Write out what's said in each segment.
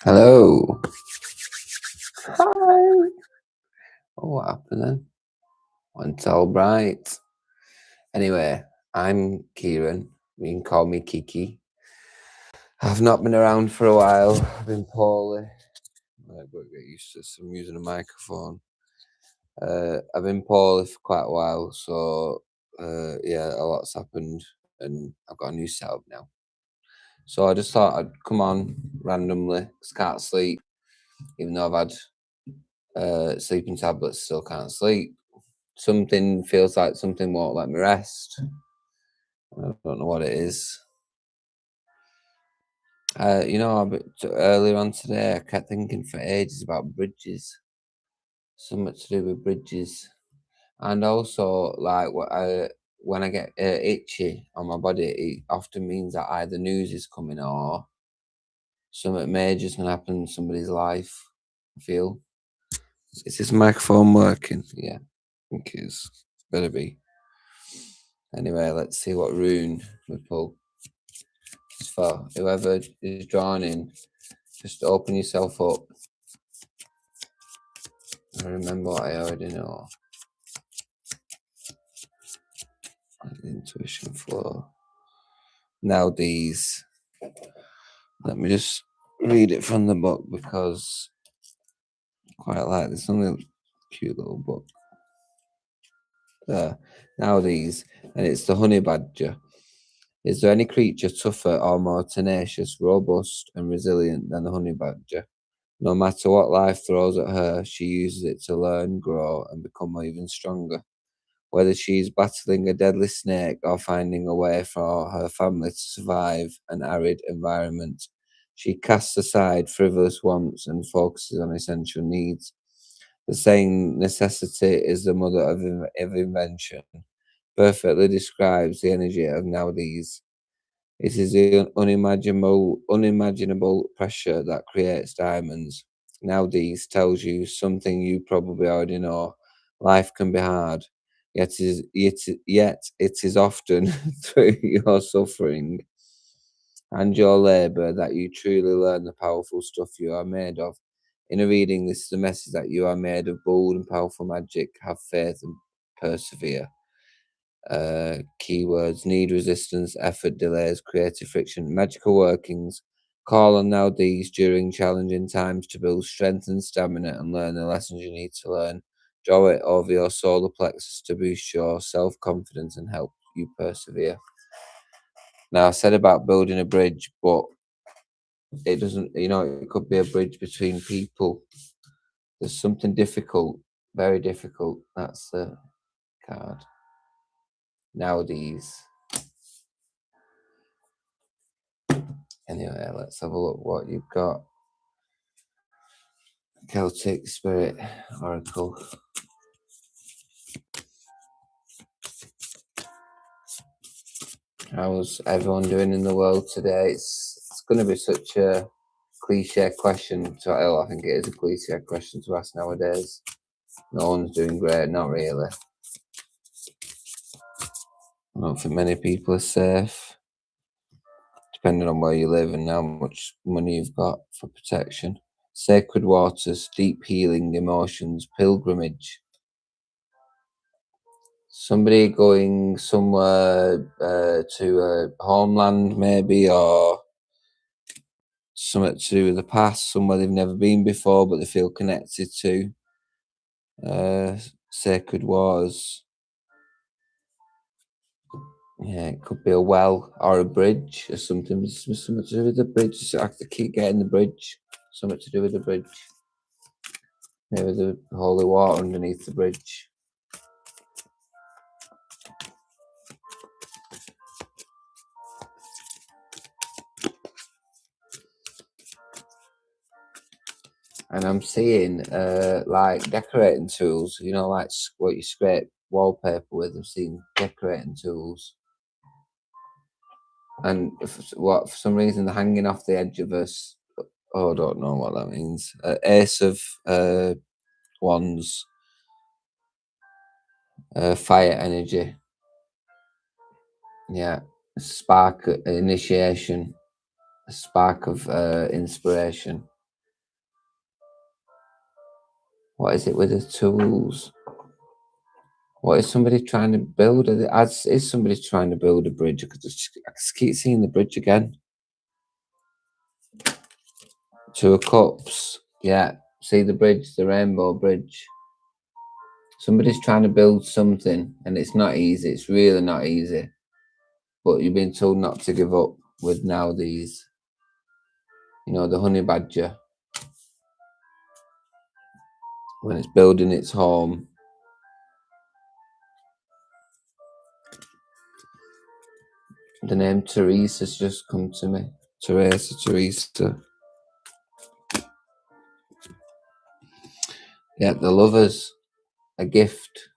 Hello. Hi. Oh, what happened then? Went all bright. Anyway, I'm Kieran. You can call me Kiki. I've not been around for a while. I've been poorly. I've got to get used to some using a microphone. I've been poorly for quite a while, so yeah, a lot's happened, and I've got a new setup now. So I just thought I'd come on randomly because I can't sleep, even though I've had sleeping tablets. Still can't sleep. Something feels like something won't let me rest. I don't know what it is. Earlier on today, I kept thinking for ages about bridges. Something to do with bridges, and also like when I get itchy on my body, it often means that either news is coming or something major's gonna happen in somebody's life. I feel. Is this microphone working? Yeah, I think it is. Better be. Anyway, let's see what rune we pull. For whoever is drawn in, just open yourself up. I remember what I already know. Intuition flow. Now these. Let me just read it from the book because I quite like this. Only a cute little book. There. Now these. And it's the honey badger. Is there any creature tougher or more tenacious, robust, and resilient than the honey badger? No matter what life throws at her, she uses it to learn, grow, and become even stronger. Whether she is battling a deadly snake or finding a way for her family to survive an arid environment, she casts aside frivolous wants and focuses on essential needs. The saying, necessity is the mother of invention, perfectly describes the energy of nowadays. It is the unimaginable pressure that creates diamonds. Nowadays tells you something you probably already know. Life can be hard, yet it is often through your suffering and your labour that you truly learn the powerful stuff you are made of. In a reading, this is a message that you are made of bold and powerful magic. Have faith and persevere. Keywords: need, resistance, effort, delays, creative friction, magical workings. Call on now these during challenging times to build strength and stamina and learn the lessons you need to learn. Draw it over your solar plexus to boost your self-confidence and help you persevere. Now, I said about building a bridge, but it doesn't, it could be a bridge between people. There's something difficult, very difficult. That's the card. Nowadays. Anyway, let's have a look what you've got. Celtic Spirit Oracle. How's everyone doing in the world today? It's going to be such a cliche question to I think it is a cliche question to ask nowadays. No one's doing great, not really. I don't think many people are safe, depending on where you live and how much money you've got for protection. Sacred waters, deep healing, emotions, pilgrimage. Somebody going somewhere to a homeland, maybe, or something to do with the past, somewhere they've never been before, but they feel connected to. Sacred waters. Yeah, it could be a well or a bridge or something. Something to do with the bridge. I have to keep getting the bridge. Something to do with the bridge. Maybe the holy water underneath the bridge. And I'm seeing like decorating tools, like what you scrape wallpaper with. I'm seeing decorating tools. And for some reason they're hanging off the edge of us. Oh, I don't know what that means. Ace of Wands. Fire energy. Yeah. Spark initiation. A spark of inspiration. What is it with the tools? What is somebody trying to build? Is somebody trying to build a bridge? I just keep seeing the bridge again. Two of Cups. Yeah. See the bridge, the rainbow bridge. Somebody's trying to build something and it's not easy. It's really not easy. But you've been told not to give up with now these, the honey badger. When it's building its home. The name Teresa's just come to me. Teresa. Yeah, the lovers. A gift.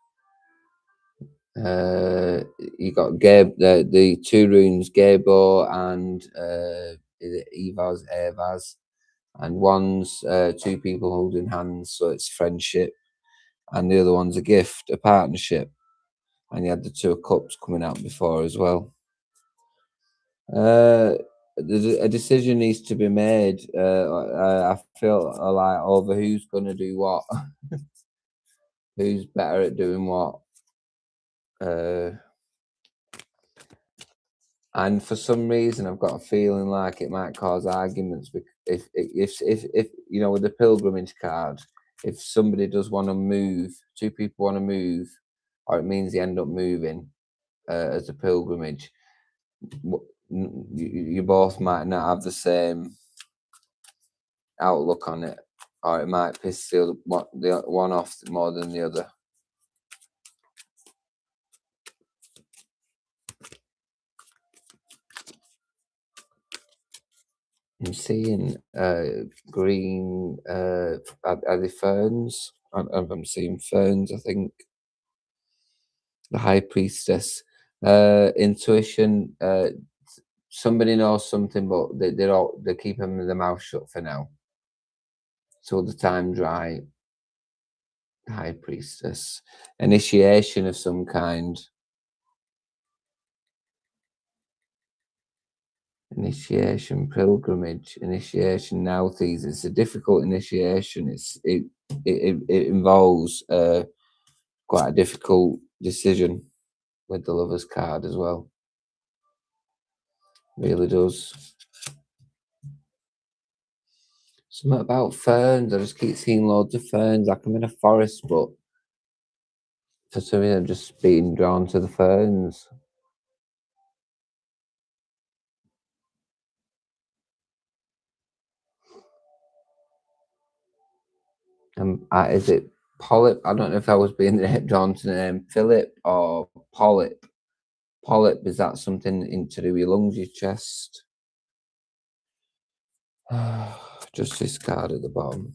You got Gabe, the two runes, Gabo and is it Evas, and one's two people holding hands, so it's friendship, and the other one's a gift, a partnership, and you had the Two of Cups coming out before as well. A decision needs to be made. I feel like over who's going to do what, who's better at doing what. And for some reason, I've got a feeling like it might cause arguments. If with the pilgrimage card, if somebody does want to move, two people want to move, or it means they end up moving as a pilgrimage, you both might not have the same outlook on it, or it might piss the one off more than the other. I'm seeing green. Are they ferns? I'm seeing ferns. I think the High Priestess. Intuition. Somebody knows something, but they're keeping their mouth shut for now till the time's right. High Priestess. Initiation of some kind. Initiation, pilgrimage, initiation, now these. It's a difficult initiation. It involves quite a difficult decision with the Lovers card as well. Really does. Something about ferns. I just keep seeing loads of ferns. Like I'm in a forest, but for some reason I'm just being drawn to the ferns. Is it Polyp? I don't know if I was being drawn to the name Philip or Polyp. Polyp, is that something to do with your lungs, your chest? Just this card at the bottom.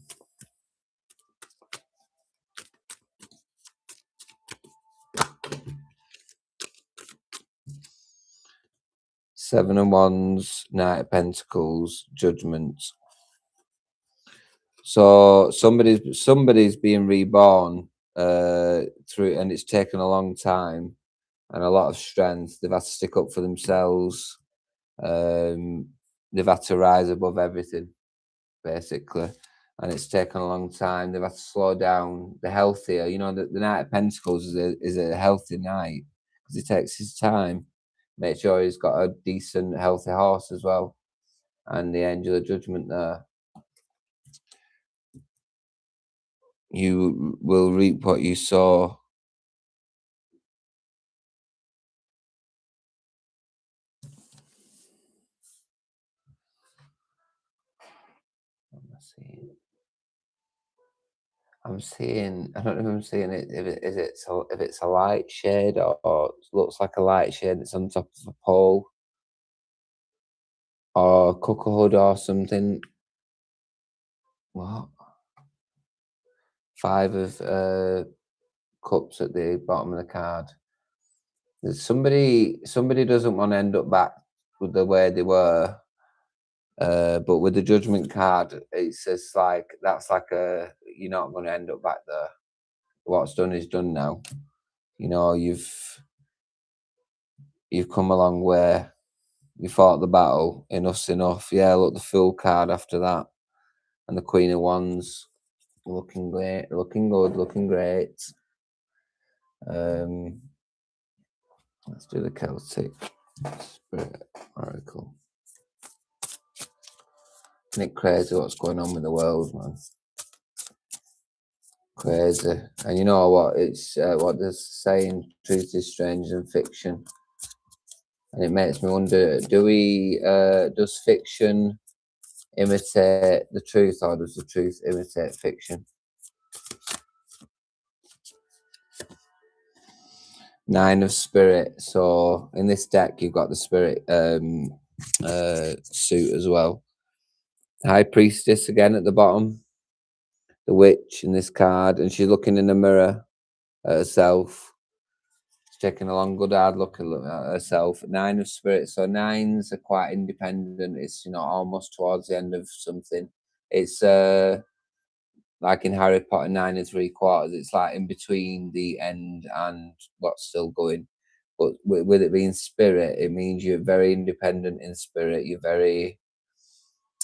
Seven of Wands, Knight of Pentacles, Judgment. So somebody's being reborn through, and it's taken a long time and a lot of strength. They've had to stick up for themselves. They've had to rise above everything, basically, and it's taken a long time. They've had to slow down. They're healthier. The Knight of Pentacles is a healthy knight because he takes his time, make sure he's got a decent, healthy horse as well, and the Angel of Judgment there. You will reap what you sow. I'm seeing. I don't know if I'm seeing it. If it's a light shade or it looks like a light shade that's on top of a pole or a cooker hood or something. What? Five of cups at the bottom of the card. There's somebody doesn't want to end up back with the way they were. But with the Judgment card, it's just like that's like you're not going to end up back there. What's done is done now. You've come a long way. You fought the battle. Enough's enough. Yeah, look, the Fool card after that, and the Queen of Wands. Looking great, looking good, looking great. Let's do the Celtic Spirit Oracle. Isn't it crazy what's going on with the world, man? Crazy. And you know what? It's what they're saying, truth is stranger than fiction. And it makes me wonder, does fiction imitate the truth, or does the truth imitate fiction? Nine of Spirit. So in this deck, you've got the Spirit suit as well. High Priestess again at the bottom. The Witch in this card, and she's looking in the mirror at herself. She's taking a long, good, hard look at herself. Nine of Spirit. So nines are quite independent. It's, you know, almost towards the end of something. It's like in Harry Potter 9 3/4. It's like in between the end and what's still going. But with it being spirit, it means you're very independent in spirit. You're very,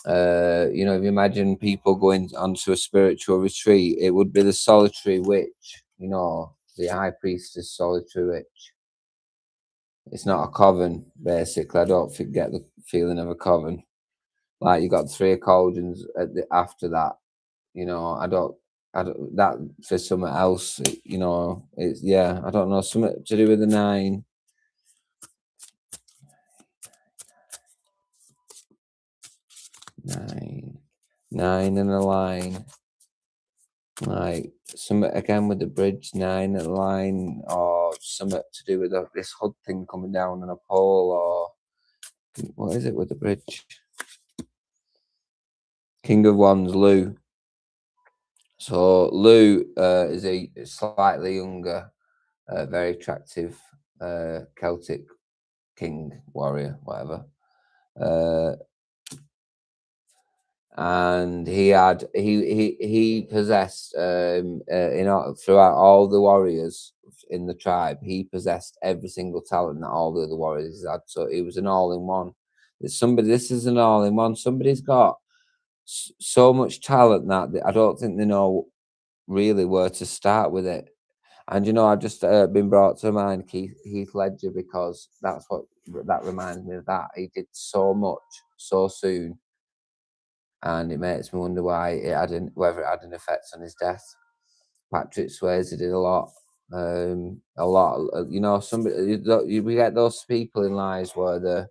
you know, if you imagine people going onto a spiritual retreat, it would be the solitary witch, you know, the high priestess solitary witch. It's not a coven, basically. I don't get the feeling of a coven. Like you got 3 of cauldrons after that. You know, I don't that for something else, you know, it's, yeah, I don't know, something to do with the 9. Nine and a line. Like something again with the bridge, 9 and a line, or something to do with this hood thing coming down on a pole, or what is it with the bridge? King of Wands, Lou. So Lou is a slightly younger, very attractive Celtic king, warrior, whatever. And he possessed throughout all the warriors in the tribe, he possessed every single talent that all the other warriors had. So he was an all-in-one. This is an all-in-one. Somebody's got so much talent that I don't think they know really where to start with it. And you know, I've just been brought to mind Heath Ledger, because that reminds me of that. He did so much so soon, and it makes me wonder why whether it had an effect on his death. Patrick Swayze did a lot. You know, we get those people in lives where they're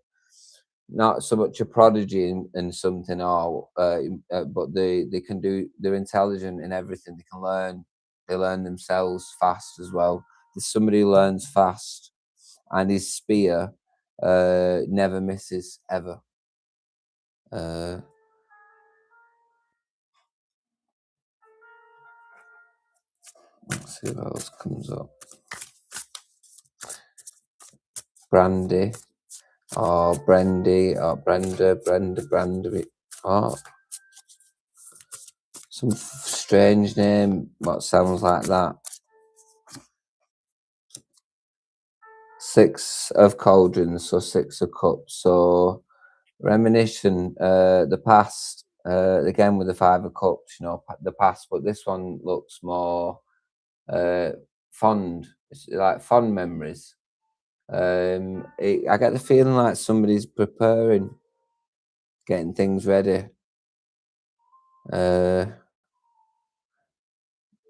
not so much a prodigy in something, or but they can do. They're intelligent in everything. They can learn. They learn themselves fast as well. There's somebody who learns fast, and his spear never misses ever. Let's see what else comes up. Brandy, or Brendy, or Brenda, oh, some strange name, what sounds like that. 6 of cauldrons, so 6 of cups. So reminiscent, the past, again with the 5 of cups, you know, the past, but this one looks more fond. It's like fond memories. I get the feeling like somebody's preparing, getting things ready,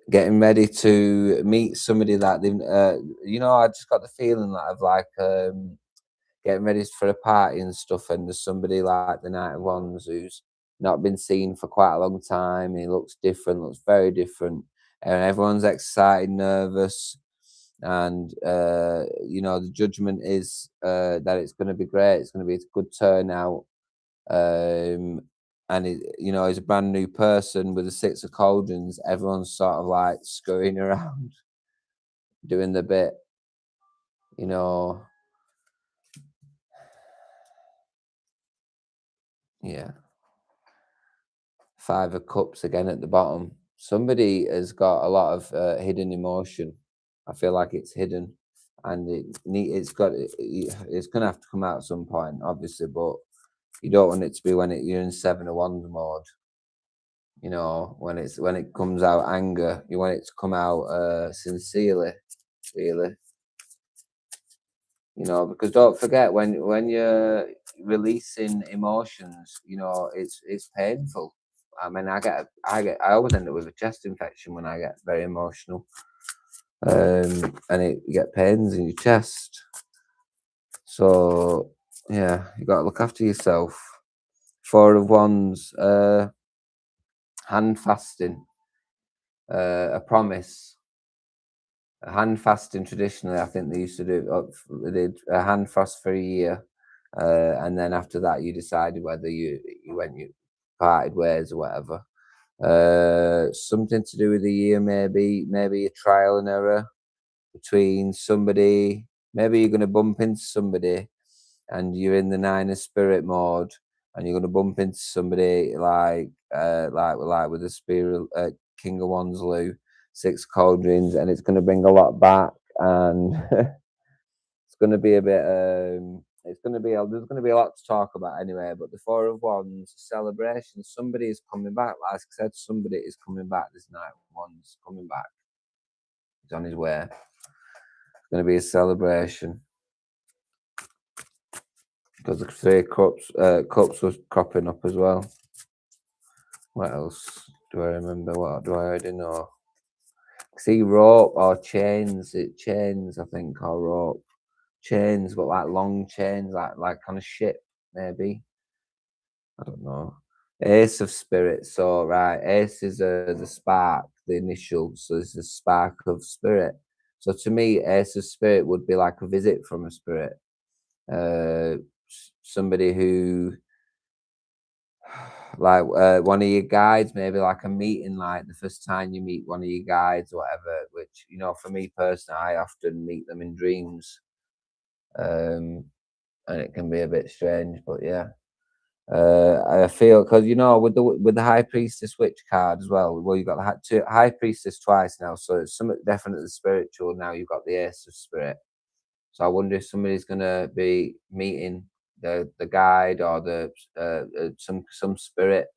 getting ready to meet somebody that they, you know, I just got the feeling that of like getting ready for a party and stuff, and there's somebody like the Knight of Wands who's not been seen for quite a long time. He looks different, looks very different, and everyone's excited, nervous, and you know, the judgment is that it's going to be great. It's going to be a good turnout. And you know, he's a brand new person with the 6 of cauldrons. Everyone's sort of like scurrying around, doing the bit, you know. Yeah. 5 of cups again at the bottom. Somebody has got a lot of hidden emotion. I feel like it's hidden, and it's going to have to come out at some point, obviously, but you don't want it to be when you're in 7 of wands mode. You know, when it comes out anger, you want it to come out sincerely, really. You know, because don't forget when you're releasing emotions, you know, it's painful. I mean, I always end up with a chest infection when I get very emotional, and you get pains in your chest. So yeah, you got to look after yourself. Four of Wands, hand fasting, a promise. Hand fasting traditionally, I think they used to do. They did a hand fast for a year, and then after that, you decided whether you parted ways or whatever. Something to do with the year, maybe a trial and error between somebody. Maybe you're going to bump into somebody, and you're in the Nine of Spirit mode, and you're going to bump into somebody like with the Spirit King of Wands, Lou, Six Cauldrons, and it's going to bring a lot back, and it's going to be a bit. It's going to be there's going to be a lot to talk about anyway. But the Four of Wands celebration. Somebody is coming back. Like I said, somebody is coming back. This Knight of Wands coming back. He's on his way. It's going to be a celebration. Because the Three Cups was cropping up as well. What else do I remember? What do I already know? See, rope or chains. Chains, I think, or rope. Chains, but like long chains, like kind of ship, maybe. I don't know. Ace of Spirit. So right, Ace is the spark, the initial. So it's the spark of spirit. So to me, Ace of Spirit would be like a visit from a spirit. Somebody who like one of your guides, maybe like a meeting, like the first time you meet one of your guides or whatever, which, you know, for me personally, I often meet them in dreams, and it can be a bit strange, but yeah. I feel, because, you know, with the High Priestess Witch card as well, you got the High Priestess twice now, so it's something definitely spiritual. Now you've got the Ace of Spirit, so I wonder if somebody's gonna be meeting the guide or the some spirit,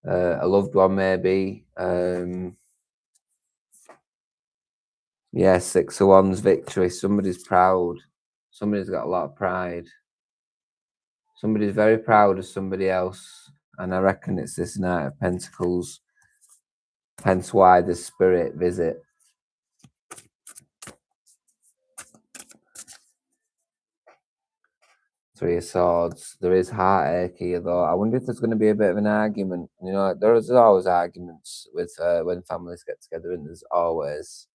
a loved one maybe. Yeah, Six of Wands victory. Somebody's proud. Somebody's got a lot of pride. Somebody's very proud of somebody else, and I reckon it's this Knight of Pentacles. Hence why the spirit visit. Three of Swords. There is heartache here, though. I wonder if there's going to be a bit of an argument. You know, there's always arguments with when families get together, and there's always.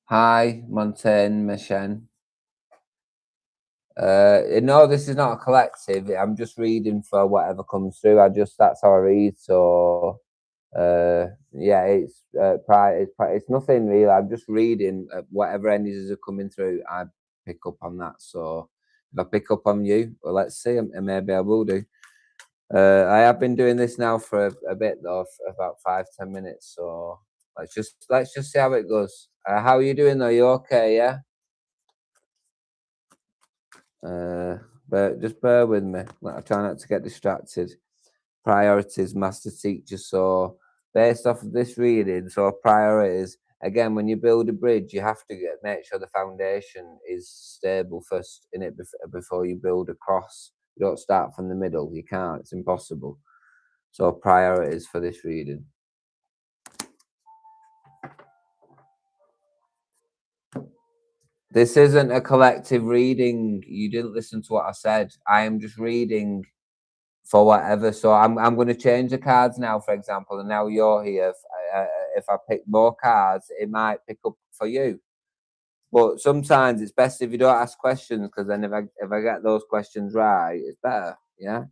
Hi, Montaigne, Mechen. No, this is not a collective. I'm just reading for whatever comes through. That's how I read. So, yeah, it's nothing really. I'm just reading whatever energies are coming through. I pick up on that. So, if I pick up on you, well, let's see, and maybe I will do. I have been doing this now for a bit though, for about 5-10 minutes. So let's just see how it goes. How are you doing though? You okay? Yeah. But just bear with me. I try not to get distracted. Priorities, master teacher. So based off of this reading, so priorities. Again, when you build a bridge, you have to make sure the foundation is stable first in it before you build across. You don't start from the middle. You can't. It's impossible. So priorities for this reading. This isn't a collective reading. You didn't listen to what I said. I am just reading for whatever. So I'm going to change the cards now, for example, and now you're here. If I pick more cards, it might pick up for you. But sometimes it's best if you don't ask questions, because then if I get those questions right, it's better. Yeah.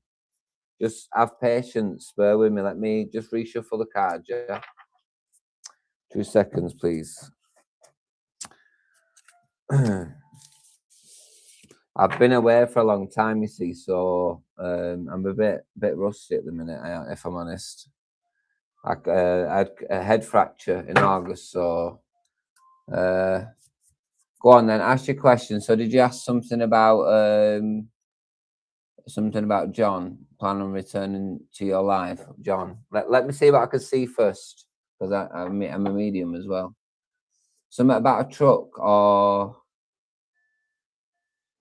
Just have patience. Bear with me. Let me just reshuffle the cards. Yeah. 2 seconds, please. I've been away for a long time, you see, so I'm a bit rusty at the minute, if I'm honest. I had a head fracture in August, so go on then, ask your question. So did you ask something about Something about John. Plan on returning to your life, John. Let me see what I can see first, because I'm a medium as well. Something about a truck, or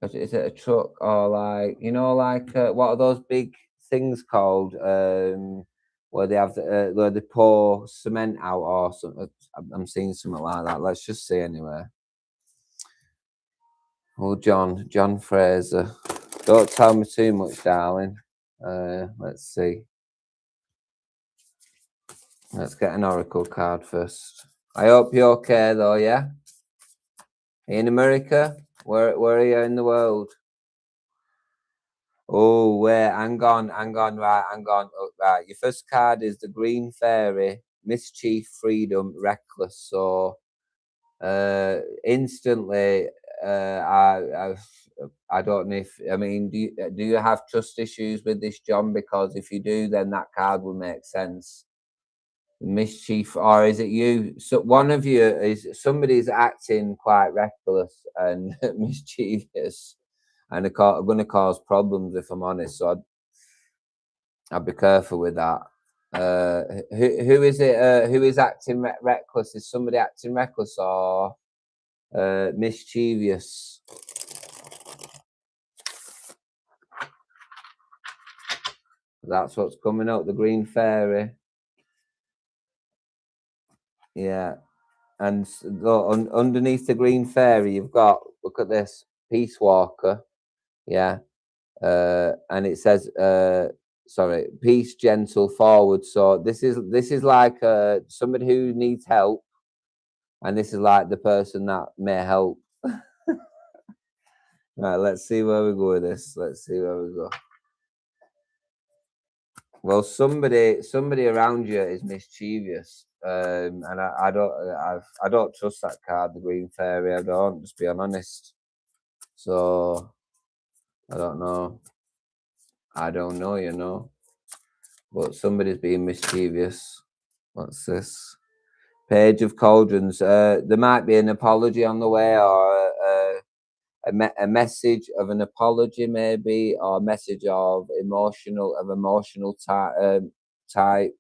is it a truck, or like, like what are those big things called? Where they have where they pour cement out or something. I'm seeing something like that. Let's just see anyway. Oh, John Fraser. Don't tell me too much, darling. Let's see. Let's get an oracle card first. I hope you're okay though, yeah? In America? Where are you in the world? Oh, wait, hang on, right, hang on. Oh, right, your first card is the Green Fairy, Mischief, Freedom, Reckless. So, instantly, I don't know if, I mean, do you have trust issues with this, John? Because if you do, then that card will make sense. Mischief, or is it you? So one of you is somebody's acting quite reckless and mischievous, and are going to cause problems if I'm honest. So I'd be careful with that. Who is it? Who is acting reckless? Is somebody acting reckless or mischievous? That's what's coming up. The Green Fairy. Yeah. And underneath the Green Fairy, you've got, look at this, Peace Walker. Yeah. And it says, sorry, peace, gentle, forward. So this is like somebody who needs help, and this is like the person that may help. Right, let's see where we go with this. Let's see where we go. Well, somebody around you is mischievous, and I don't trust that card, the Green Fairy. I don't, just being honest. So I don't know. But somebody's being mischievous. What's this? Page of Cauldrons. There might be an apology on the way, or a message of an apology, maybe, or a message of emotional type.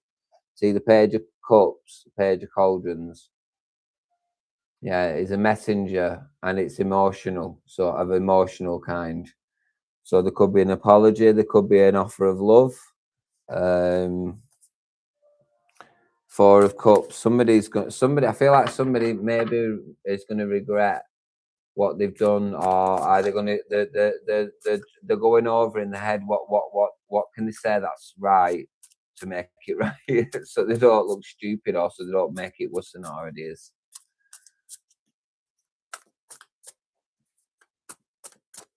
See the Page of Cups, Page of Cauldrons. Yeah, it's a messenger, and it's emotional, sort of emotional kind. So there could be an apology, there could be an offer of love. Four of Cups. Somebody. I feel like somebody maybe is going to regret what they've done, or are they going to? They're going over in the head. What can they say that's right to make it right, so they don't look stupid, or so they don't make it worse than it already is.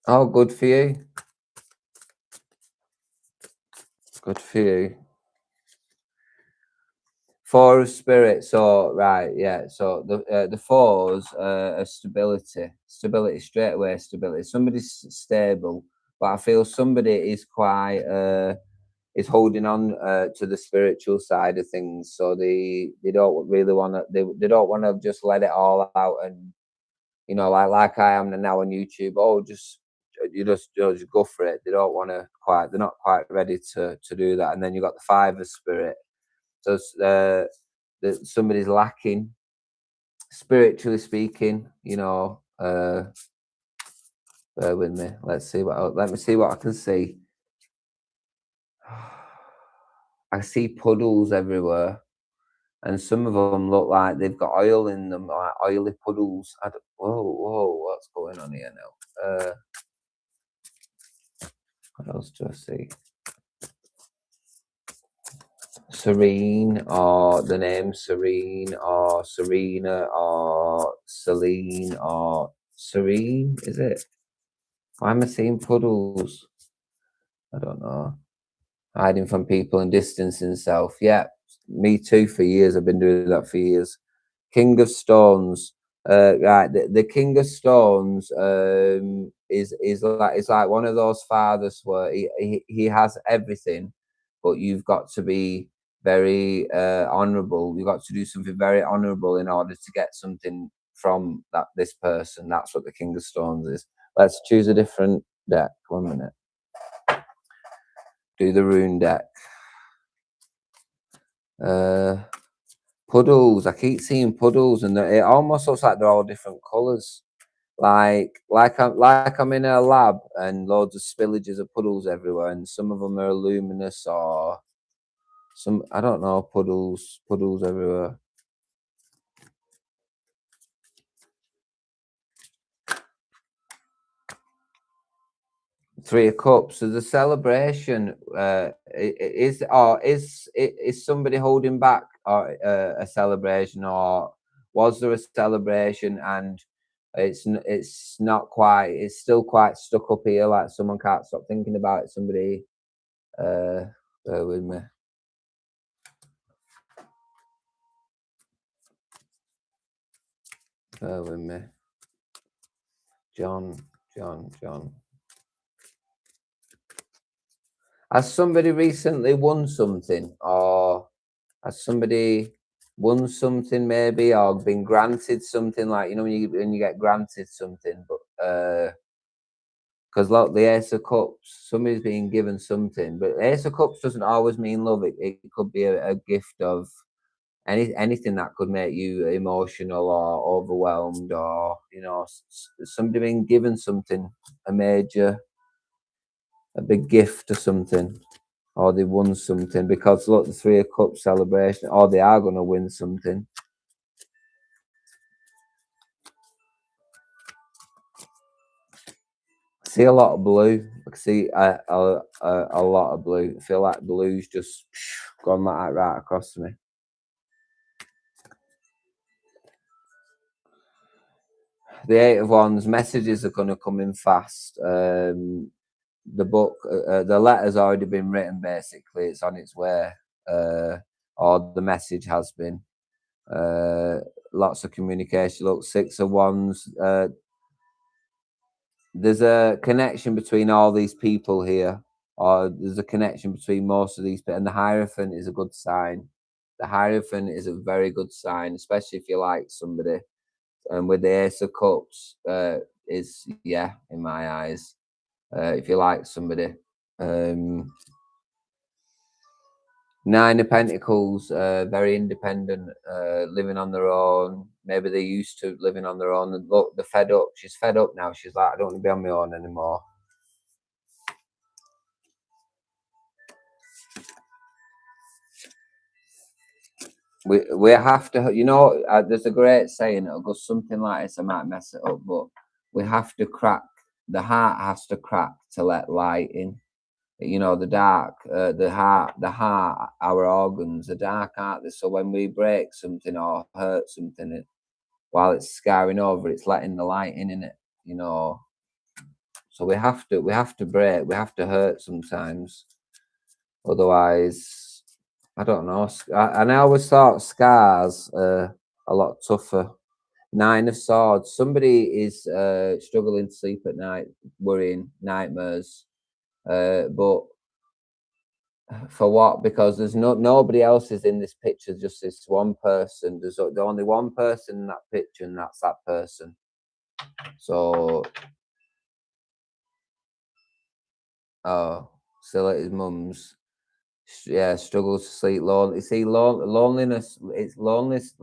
Oh, good for you. Good for you. Four of Spirit. So right, yeah. So the fours are stability, straight away. Stability. Somebody's stable, but I feel somebody is quite is holding on to the spiritual side of things. So they don't really want to. They don't want to just let it all out, and like I am now on YouTube. Oh, just go for it. They don't want to quite. They're not quite ready to do that. And then you got the Five of Spirit. So that somebody's lacking, spiritually speaking. Bear with me. Let me see what I can see. I see puddles everywhere, and some of them look like they've got oil in them, like oily puddles. Whoa, what's going on here now? What else do I see? Serene, or the name Serene, or Serena, or Celine, or Serene, is it? Why am I seeing puddles? I don't know. Hiding from people and distancing self. Yeah, me too for years. I've been doing that for years. King of Stones. Right, the King of Stones is like one of those fathers where he has everything, but you've got to be very honourable. You've got to do something very honourable in order to get something from this person. That's what the King of Stones is. Let's choose a different deck. 1 minute. Do the rune deck. Puddles. I keep seeing puddles, and it almost looks like they're all different colours. Like I'm in a lab, and loads of spillages of puddles everywhere, and some of them are luminous or some, I don't know, puddles everywhere. 3 of Cups. There's a celebration. Is somebody holding back or a celebration, or was there a celebration and it's not quite. It's still quite stuck up here. Like someone can't stop thinking about it. Somebody, bear with me. Bear with me. John. Has somebody recently won something, or has somebody won something maybe, or been granted something, like, you know, when you get granted something, but because like the Ace of Cups, somebody's being given something, but Ace of Cups doesn't always mean love. It could be a gift of anything that could make you emotional or overwhelmed, or, you know, somebody being given something, a big gift or something, or they won something, because look, the 3 of Cups celebration, or they are going to win something. See a lot of blue. I see a lot of blue. I feel like blue's just gone like that right across me. The 8 of Wands, messages are going to come in fast. The book, the letter's already been written, basically. It's on its way. Or the message has been. Lots of communication. Look, 6 of Wands. There's a connection between all these people here, or there's a connection between most of these people, and the Hierophant is a good sign. The Hierophant is a very good sign, especially if you like somebody. And with the Ace of Cups, is, yeah, in my eyes, if you like somebody. 9 of Pentacles, very independent, living on their own. Maybe they're used to living on their own. And look, they're fed up. She's fed up now. She's like, I don't want to be on my own anymore. We have to, you know, there's a great saying, it'll go something like this. I might mess it up, but we have to crack. The heart has to crack to let light in. You know, the dark, the heart, our organs are dark, aren't they? So when we break something or hurt something, while it's scarring over, it's letting the light in it. You know, so we have to break. We have to hurt sometimes, otherwise, I don't know. And I always thought scars a lot tougher. 9 of Swords. Somebody is struggling to sleep at night, worrying, nightmares. But for what? Because there's nobody else is in this picture, just this one person. There's only one person in that picture, and that's that person. So, oh, still at his mum's. Yeah, struggles to sleep. Lonely. See, loneliness. It's loneliness.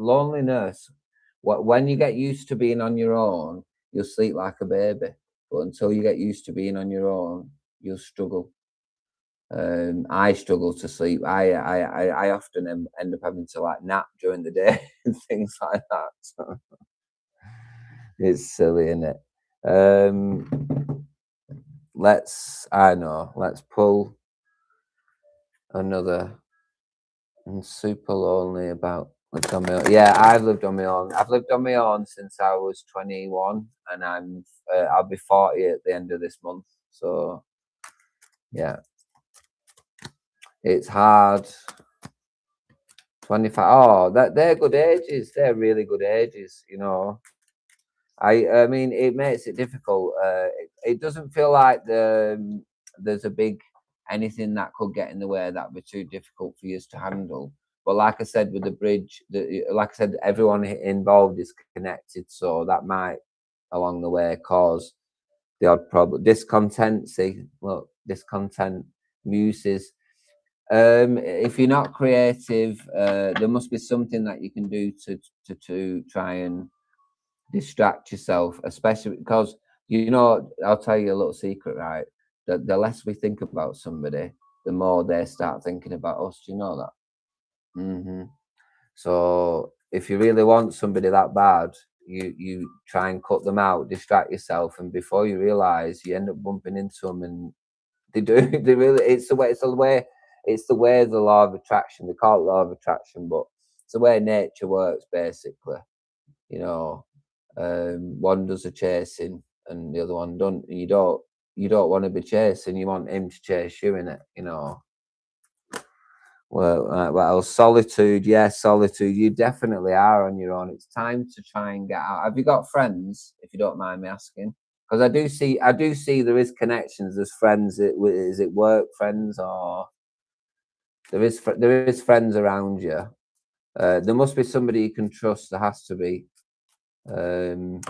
When you get used to being on your own, you'll sleep like a baby. But until you get used to being on your own, you'll struggle. I struggle to sleep. I often end up having to like nap during the day and things like that. So it's silly, isn't it? Let's pull another. I'm super lonely about lived on my own. Yeah, I've lived on my own. I've lived on my own since I was 21, and I'll be 40 at the end of this month. So yeah, it's hard. 25. Oh, they're good ages. They're really good ages. You know, I mean, it makes it difficult. It doesn't feel like there's a big anything that could get in the way that would be too difficult for you to handle. But like I said, with the bridge, like I said, everyone involved is connected, so that might along the way cause the odd problem. Discontent. See, look, discontent. muses. If you're not creative, there must be something that you can do to try and distract yourself, especially because I'll tell you a little secret, right? The less we think about somebody, the more they start thinking about us. Do you know that? Hmm. So if you really want somebody that bad, you try and cut them out, distract yourself, and before you realize, you end up bumping into them, and they do. They really. It's the way the law of attraction. They call it law of attraction, but it's the way nature works, basically. You know, one does a chasing, and the other one don't. You don't want to be chasing. You want him to chase you in it. Well, what else? Solitude. Yes, solitude. You definitely are on your own. It's time to try and get out. Have you got friends? If you don't mind me asking, because I do see there is connections. There's friends. Is it work friends, or there is friends around you? There must be somebody you can trust. There has to be. Um,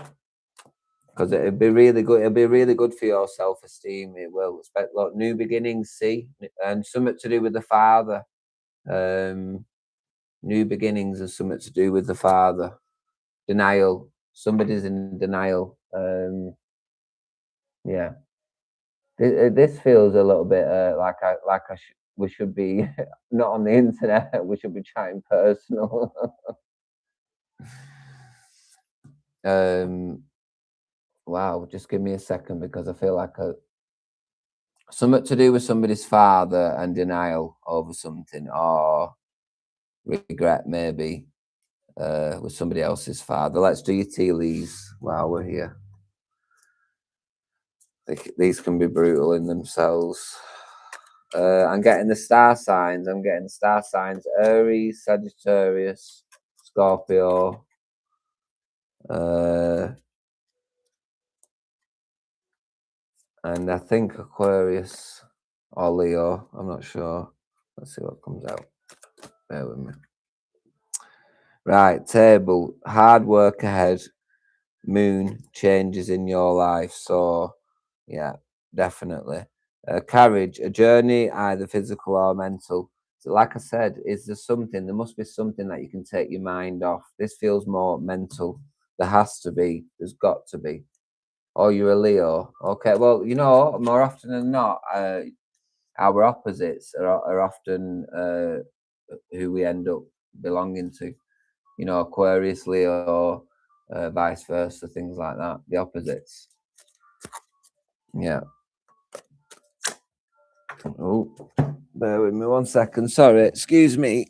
because it'd be really good. It'll be really good for your self-esteem. It will. Expect like new beginnings. See, and something to do with the father. Um, New beginnings and something to do with the father. Denial. Somebody's in denial. Yeah. This feels a little bit we should be not on the internet. We should be chatting personal. um. Wow. Just give me a second because I feel like something to do with somebody's father and denial over something, or regret maybe with somebody else's father. Let's do your tea leaves while we're here. These can be brutal in themselves. I'm getting the star signs. I'm getting star signs: Aries, Sagittarius, Scorpio, and I think Aquarius or Leo. I'm not sure. Let's see what comes out. Bear with me. Right, table. Hard work ahead. Moon changes in your life. So, yeah, definitely. Courage, a journey, either physical or mental. So, like I said, is there something? There must be something that you can take your mind off. This feels more mental. There has to be. There's got to be. Oh, you're a Leo. Okay, well, more often than not, our opposites are often who we end up belonging to. Aquarius, Leo, vice versa, things like that. The opposites. Yeah. Oh, bear with me 1 second. Sorry, excuse me.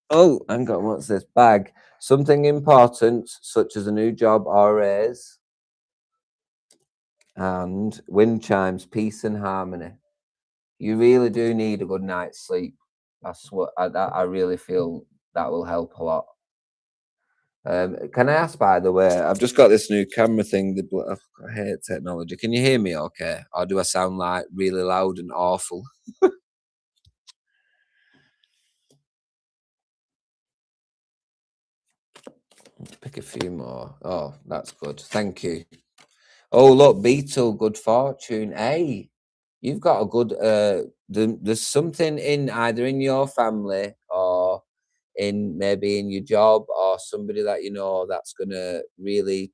Oh, hang on. What's this bag? Something important, such as a new job or raise, and wind chimes, peace and harmony. You really do need a good night's sleep. That's what I really feel that will help a lot. Can I ask, by the way, I've just got this new camera thing. I hate technology. Can you hear me okay? Or do I sound like really loud and awful? Pick a few more. Oh, that's good. Thank you. Oh, look, Beetle, good fortune. Hey, you've got a good, there's something in either in your family or maybe in your job or somebody that that's going to really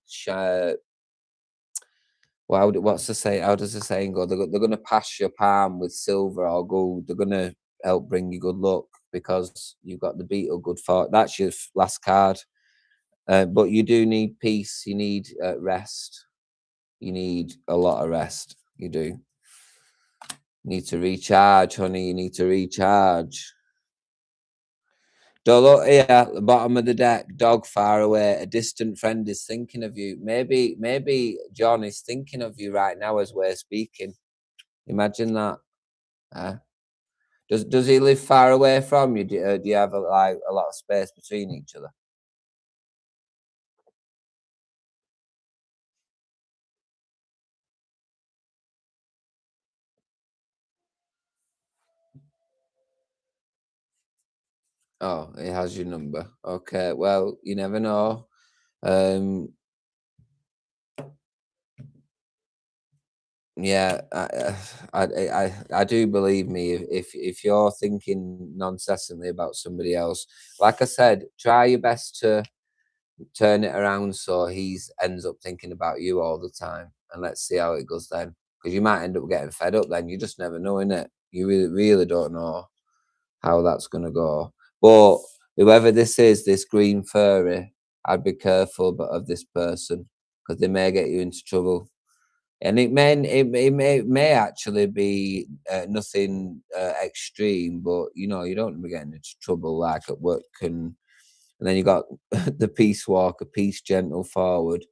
well, what's the say? How does the saying go? They're going to pass your palm with silver or gold. They're going to help bring you good luck because you've got the beetle good for. That's your last card. But you do need peace. You need rest. You need a lot of rest. You do. You need to recharge, honey. You need to recharge. Don't look here at the bottom of the deck. Dog far away. A distant friend is thinking of you. Maybe John is thinking of you right now as we're speaking. Imagine that. Does he live far away from you? Do you have a lot of space between each other? Oh, he has your number. Okay. Well, you never know. Um, Yeah, I do believe me. If you're thinking non-cessantly about somebody else, like I said, try your best to turn it around so he's ends up thinking about you all the time, and let's see how it goes then. Because you might end up getting fed up. Then you just never know, innit? You really don't know how that's gonna go. But whoever this is, this green furry, I'd be careful of this person because they may get you into trouble. And it may actually be nothing extreme, but you don't want to be getting into trouble like at work, and then you got the peace walker, peace gentle forward.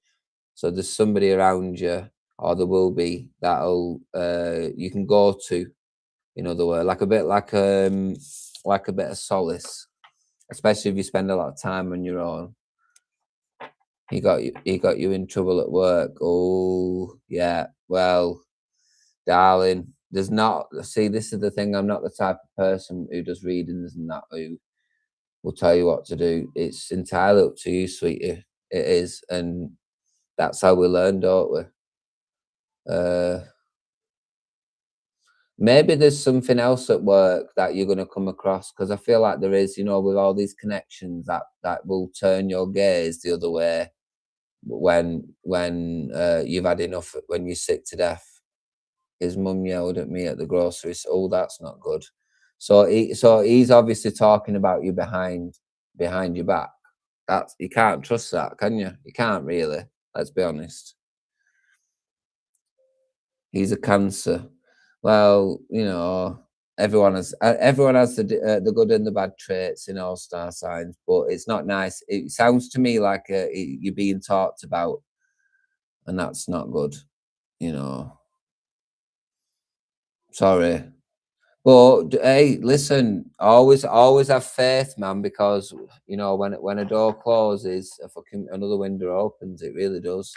So there's somebody around you, or there will be that'll you can go to. In other words, like a bit of solace, especially if you spend a lot of time on your own. He got you in trouble at work. Oh yeah, well, darling, there's not. See, this is the thing. I'm not the type of person who does readings and that who will tell you what to do. It's entirely up to you, sweetie. It is, and that's how we learn, don't we? Uh, Maybe there's something else at work that you're going to come across because I feel like there is, with all these connections that will turn your gaze the other way when you've had enough, when you're sick to death. His mum yelled at me at the grocery store. Oh, that's not good. So he's obviously talking about you behind your back. That's you can't trust that, can you? You can't really. Let's be honest. He's a cancer. Well, everyone has the good and the bad traits in all star signs, but it's not nice. It sounds to me like you're being talked about, and that's not good. You know, sorry. But hey, listen, always have faith, man, because when a door closes, a fucking another window opens. It really does.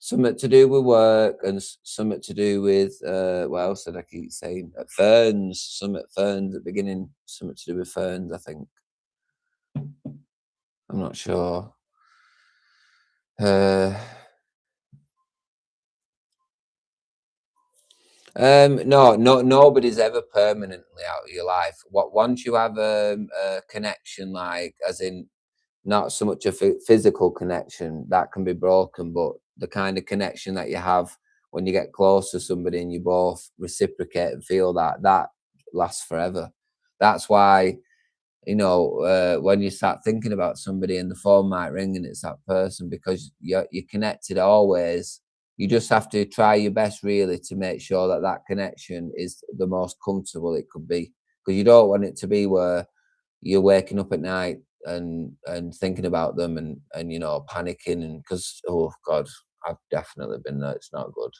Something to do with work and something to do with what else did I keep saying? Ferns, something ferns at the beginning, something to do with ferns, I think. I'm not sure. Uh no, nobody's ever permanently out of your life. What once you have a connection, like as in not so much a physical connection that can be broken, but the kind of connection that you have when you get close to somebody and you both reciprocate and feel that lasts forever. That's why when you start thinking about somebody and the phone might ring and it's that person because you're connected always. You just have to try your best really to make sure that connection is the most comfortable it could be, because you don't want it to be where you're waking up at night and thinking about them and panicking, and because oh god, I've definitely been there. It's not good.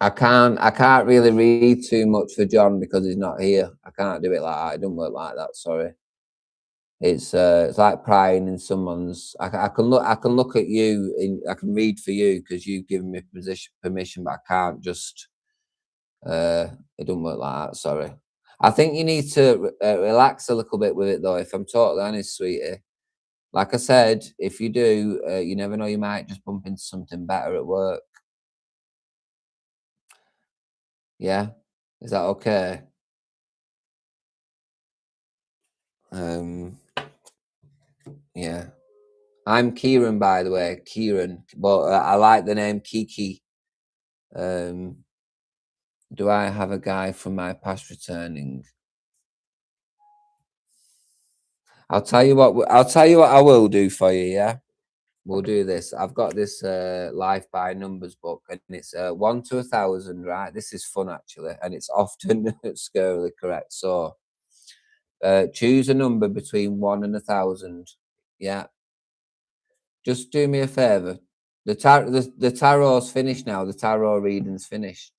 I can't really read too much for John because he's not here. I can't do it like that. It doesn't work like that. Sorry. It's like prying in someone's. I can look at you. I can read for you because you've given me permission, but I can't just. It doesn't work like that. Sorry. I think you need to relax a little bit with it, though. If I'm totally honest, sweetie. Like I said, if you do, you never know. You might just bump into something better at work. Yeah, is that okay? Um, yeah. I'm Kieran, by the way, Kieran, but I like the name Kiki. Um, do I have a guy from my past returning? I'll tell you what. I'll tell you what I will do for you. Yeah, we'll do this. I've got this life by numbers book, and it's 1 to 1,000. Right, this is fun actually, and it's often scarily correct. So, choose a number between 1 and 1,000. Yeah, just do me a favor. The tarot's finished now. The tarot reading's finished.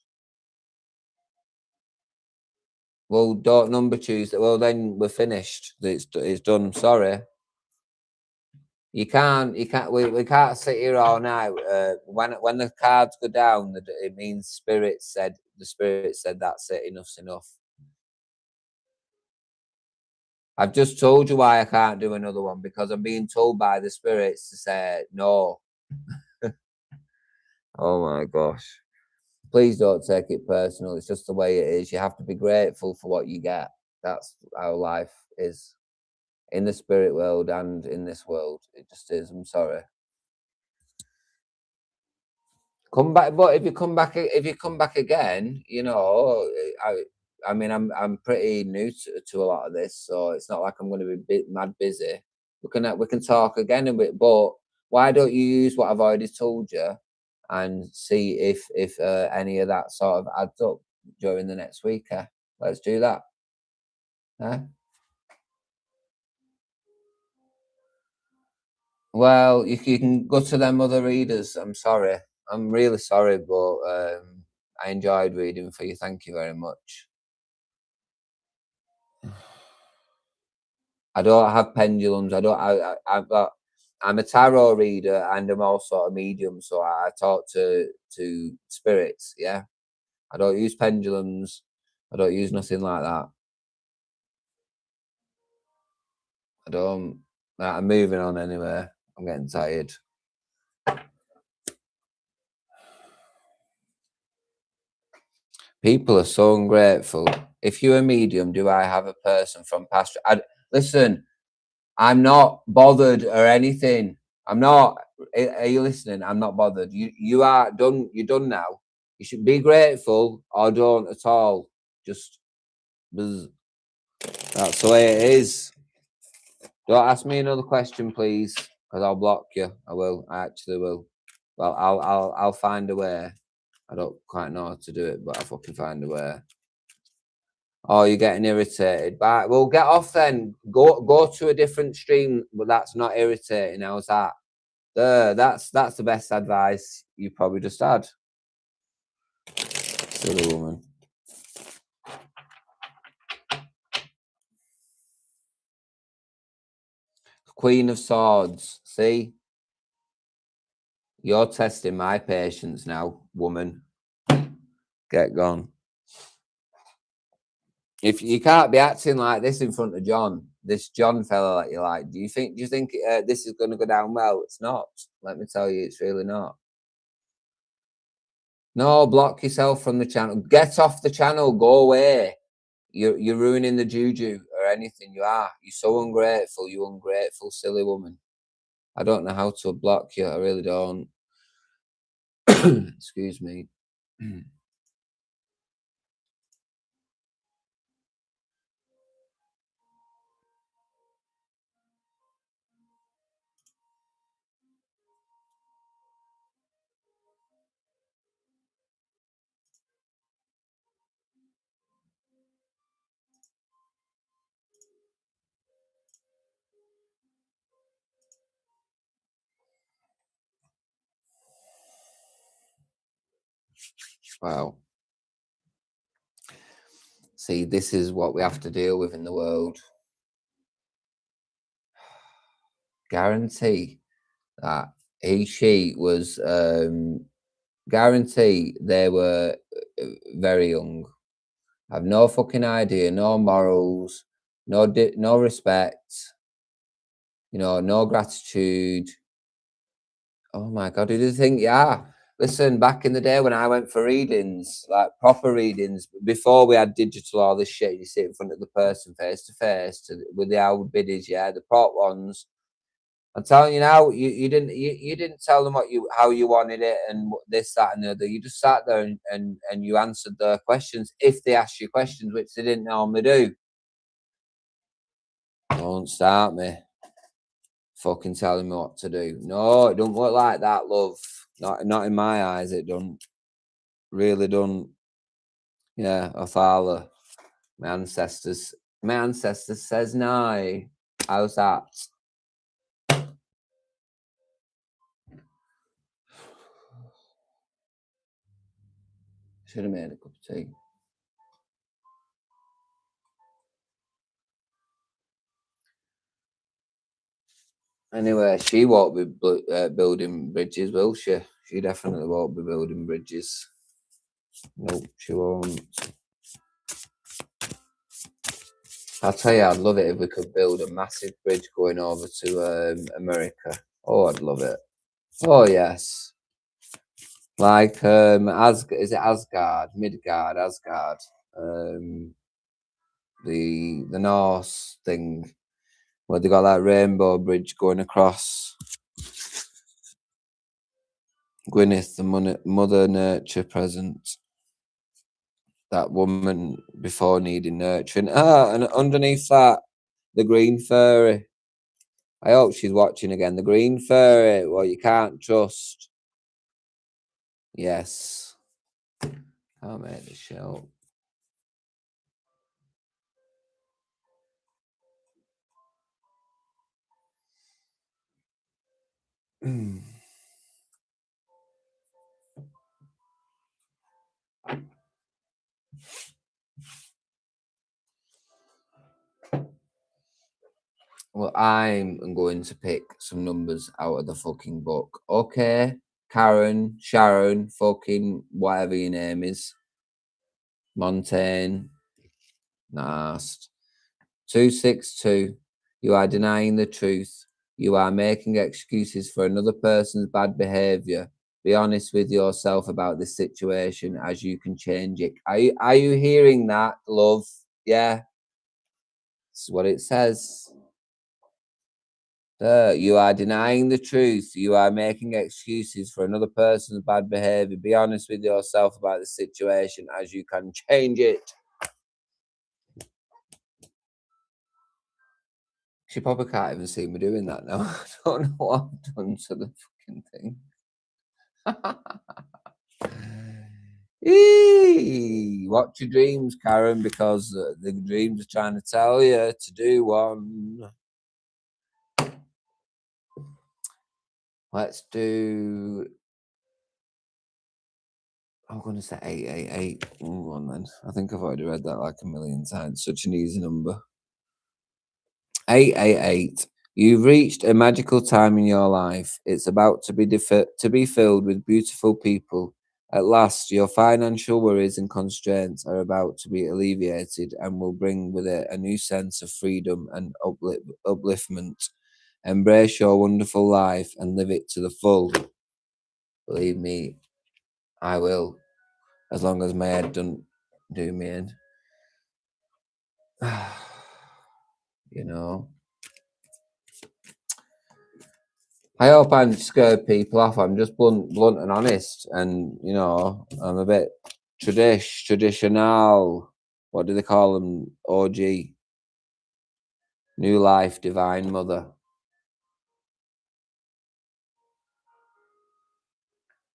Well, don't number choose. Well, then we're finished. It's done. Sorry. You can't. We can't sit here all night. When the cards go down, it means the spirit said that's it. Enough's enough. I've just told you why I can't do another one because I'm being told by the spirits to say no. Oh my gosh. Please don't take it personal. It's just the way it is. You have to be grateful for what you get. That's how life is in the spirit world and in this world. It just is. I'm sorry. Come back, but if you come back again, you know, I mean, I'm pretty new to a lot of this, so it's not like I'm going to be mad busy. We can talk again a bit, but why don't you use what I've already told you and see if any of that sort of adds up during the next week? Let's do that. Eh? Well, you can go to them other readers. I'm sorry. I'm really sorry, but I enjoyed reading for you. Thank you very much. I don't have pendulums. I don't. I've got. I'm a tarot reader and I'm also a medium, so I talk to spirits. Yeah, I don't use pendulums. I don't use nothing like that. I don't. Right, I'm moving on anyway. I'm getting tired. People are so ungrateful. If you're a medium, do I have a person from past? Listen. I'm not bothered or anything. I'm not. Are you listening? I'm not bothered. You are done. You're done now. You should be grateful or don't at all. Just buzz. That's the way it is. Don't ask me another question, please, because I'll block you. I will. I actually will. Well, I'll find a way. I don't quite know how to do it, but I'll fucking find a way. Oh, you're getting irritated. But well, get off then. Go to a different stream, but that's not irritating. How's that? That's the best advice you probably just had. Silly woman. Queen of Swords. See? You're testing my patience now, woman. Get gone. If you can't be acting like this in front of John, this John fella that you like, do you think this is going to go down well? It's not. Let me tell you, it's really not. No, block yourself from the channel. Get off the channel. Go away. You're ruining the juju or anything. You are. You're so ungrateful. You ungrateful, silly woman. I don't know how to block you. I really don't. Excuse me. Wow. See, this is what we have to deal with in the world. Guarantee that she was guarantee they were very young. Have no fucking idea, no morals, no respect, you know, no gratitude. Oh my god, who do you think you are? Listen, back in the day when I went for readings, like proper readings, before we had digital, all this shit, you sit in front of the person face to face with the old biddies, yeah, the prop ones. I'm telling you now, you didn't tell them how you wanted it and this, that, and the other. You just sat there and you answered their questions if they asked you questions, which they didn't normally do. Don't start me fucking telling me what to do. No, it don't work like that, love. Not in my eyes, it don't. Really don't. Yeah, Othala. My ancestors says no. How's that? Should have made a cup of tea. Anyway, she won't be building bridges, will she? She definitely won't be building bridges. Nope, she won't. I'll tell you, I'd love it if we could build a massive bridge going over to America. Oh, I'd love it. Oh, yes. Like is it Asgard, Midgard, Asgard, um, the Norse thing where they got that rainbow bridge going across. Gwyneth, the mother nature present. That woman before needing nurturing. And underneath that, the green fairy. I hope she's watching again. The green fairy, well, you can't trust. Yes. Can't make this show. Well, I'm going to pick some numbers out of the fucking book. Okay, Karen, Sharon, fucking whatever your name is. Montaigne. Nast. 262. You are denying the truth. You are making excuses for another person's bad behavior. Be honest with yourself about this situation as you can change it. Are you hearing that, love? Yeah. That's what it says. You are denying the truth. You are making excuses for another person's bad behavior. Be honest with yourself about the situation as you can change it. She probably can't even see me doing that now. I don't know what I've done to the fucking thing. Watch your dreams, Karen, because the dreams are trying to tell you to do one. Let's do. I'm going to say 888. Go on then. I think I've already read that like a million times. Such an easy number. 888. You've reached a magical time in your life. It's about to be filled with beautiful people. At last, your financial worries and constraints are about to be alleviated and will bring with it a new sense of freedom and upliftment. Embrace your wonderful life and live it to the full. Believe me, I will, as long as my head doesn't do me in. You know. I hope I haven't scared people off. I'm just blunt and honest, and you know, I'm a bit traditional. What do they call them? OG, New Life, Divine Mother.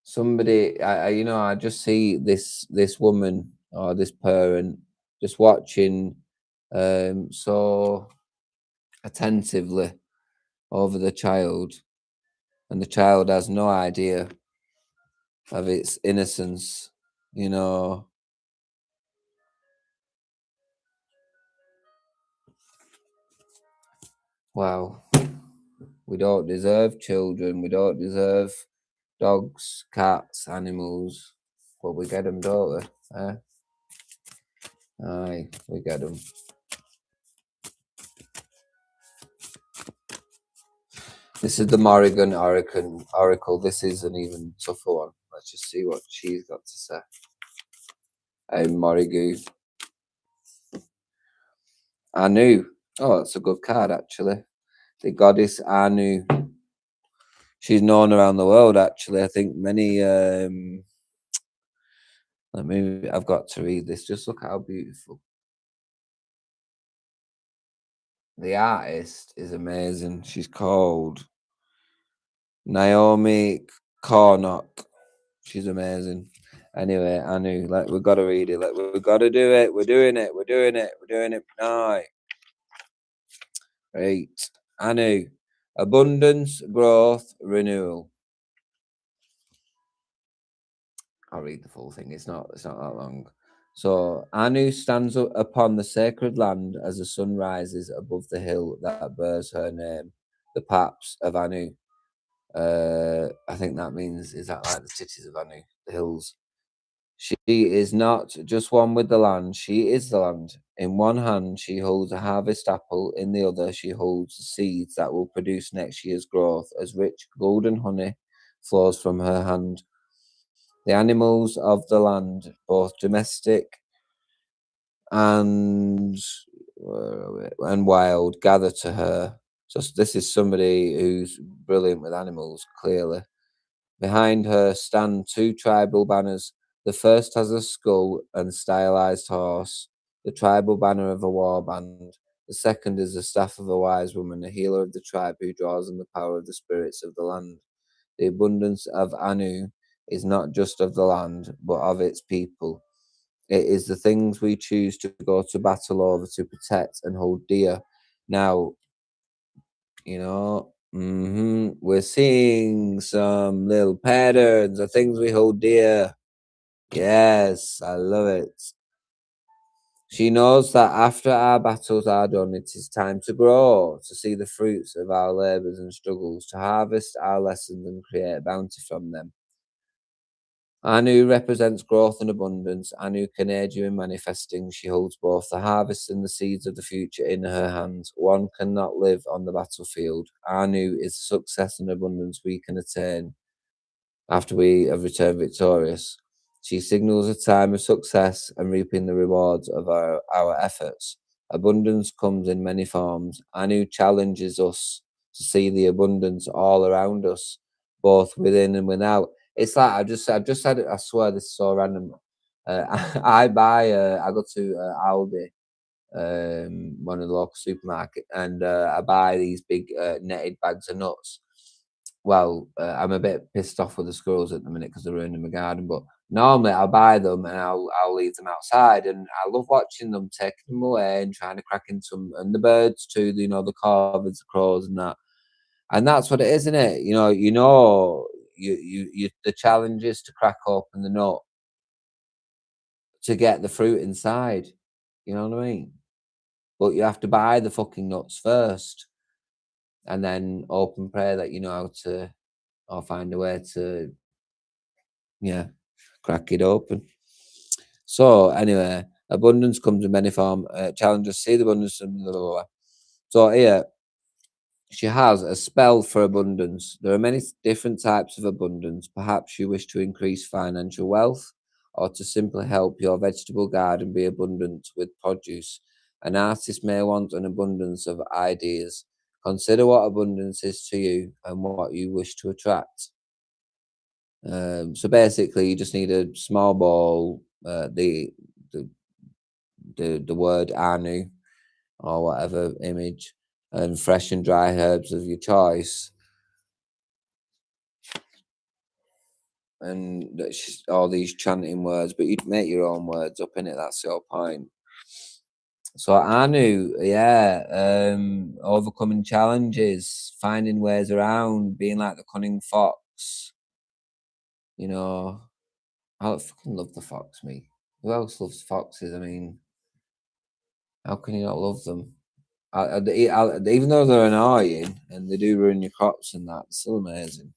Somebody, I just see this woman or this parent just watching, so attentively over the child, and the child has no idea of its innocence. You know. Wow. We don't deserve children. We don't deserve dogs, cats, animals. But we get them, don't we? Aye, we get them. This is the Morrigan Oracle. This is an even tougher one. Let's just see what she's got to say. Morrigan. Anu. Oh, that's a good card, actually. The goddess Anu. She's known around the world, actually. I think many. I've got to read this. Just look how beautiful. The artist is amazing. She's called Naomi Cornock. She's amazing. Anyway, Anu, we've got to read it. We've got to do it. We're doing it. We're doing it. We're doing it now. Right. Anu, abundance, growth, renewal. I'll read the full thing. It's not that long. So Anu stands upon the sacred land as the sun rises above the hill that bears her name, the Paps of Anu. I think that means, is that like the cities of Anu, the hills? She is not just one with the land, she is the land. In one hand, she holds a harvest apple, in the other, she holds the seeds that will produce next year's growth as rich golden honey flows from her hand. The animals of the land, both domestic and and wild, gather to her. So this is somebody who's brilliant with animals, clearly. Behind her stand two tribal banners. The first has a skull and stylized horse, the tribal banner of a war band. The second is the staff of a wise woman, a healer of the tribe who draws on the power of the spirits of the land. The abundance of Anu is not just of the land, but of its people. It is the things we choose to go to battle over, to protect and hold dear. Now, we're seeing some little patterns of things we hold dear. Yes, I love it. She knows that after our battles are done, it is time to grow, to see the fruits of our labours and struggles, to harvest our lessons and create bounty from them. Anu represents growth and abundance. Anu can aid you in manifesting. She holds both the harvest and the seeds of the future in her hands. One cannot live on the battlefield. Anu is the success and abundance we can attain after we have returned victorious. She signals a time of success and reaping the rewards of our efforts. Abundance comes in many forms. Anu challenges us to see the abundance all around us, both within and without. It's like I've just said it. I swear this is so random. I buy. I go to Aldi, one of the local supermarket, and I buy these big netted bags of nuts. Well, I'm a bit pissed off with the squirrels at the minute because they're ruining my garden. But normally I'll buy them and I'll leave them outside, and I love watching them, taking them away and trying to crack into them, and the birds too. The corvids, the crows, and that. And that's what it is, isn't it? The challenge is to crack open the nut to get the fruit inside. You know what I mean? But you have to buy the fucking nuts first, and then hope and pray that you know how to, or find a way to, yeah, crack it open. So anyway, abundance comes in many forms. Challenges see the abundance and blah, blah, blah. So here she has a spell for abundance. There are many different types of abundance. Perhaps you wish to increase financial wealth or to simply help your vegetable garden be abundant with produce. An artist may want an abundance of ideas. Consider what abundance is to you and what you wish to attract. So basically, you just need a small bowl, the the word Anu or whatever image, and fresh and dry herbs of your choice, and that's just all these chanting words. But you'd make your own words up in it. That's your point. So Anu, yeah, overcoming challenges, finding ways around, being like the cunning fox. You know, I fucking love the fox. Me, who else loves foxes? I mean, how can you not love them? Even though they're annoying and they do ruin your crops and that, it's still amazing.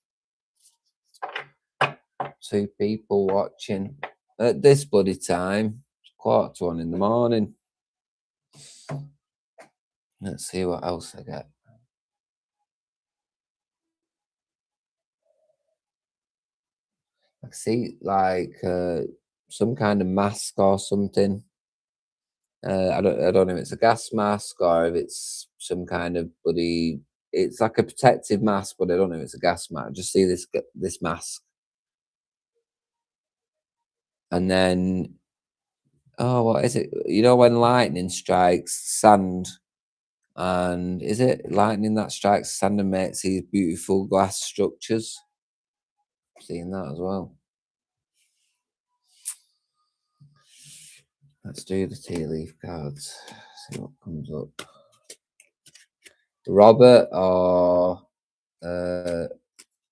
Two people watching at this bloody time, 1:45 in the morning. Let's see what else I get. I see like some kind of mask or something. I don't know if it's a gas mask or if it's some kind of bloody. It's like a protective mask, but I don't know if it's a gas mask. I just see this mask, and then oh, what is it? You know when lightning strikes sand, and is it lightning that strikes sand and makes these beautiful glass structures? I've seen that as well. Let's do the tea leaf cards. See what comes up. Robert or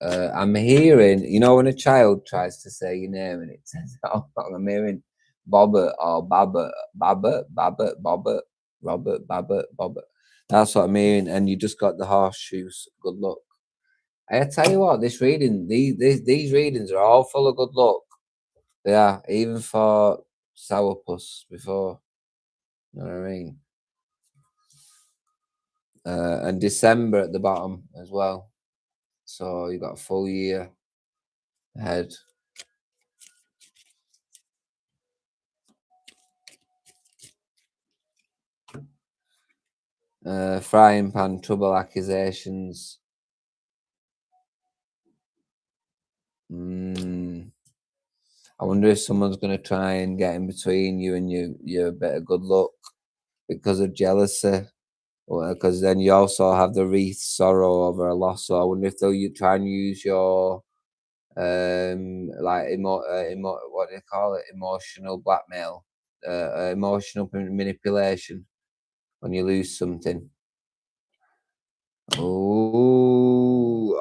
I'm hearing, when a child tries to say your name and it says, oh, I'm hearing Bobbert or Bobbert, Robert, Bobbert. That's what I'm hearing. And you just got the horseshoes. Good luck. I tell you what, these readings are all full of good luck. They are, even for sourpuss before. You know what I mean? And December at the bottom as well. So you got a full year ahead. Frying pan trouble accusations. I wonder if someone's going to try and get in between you and your bit of good luck because of jealousy. Because then you also have the wreath sorrow over a loss. So I wonder if they'll try and use your like what do you call it? Emotional blackmail, emotional manipulation when you lose something. Oh,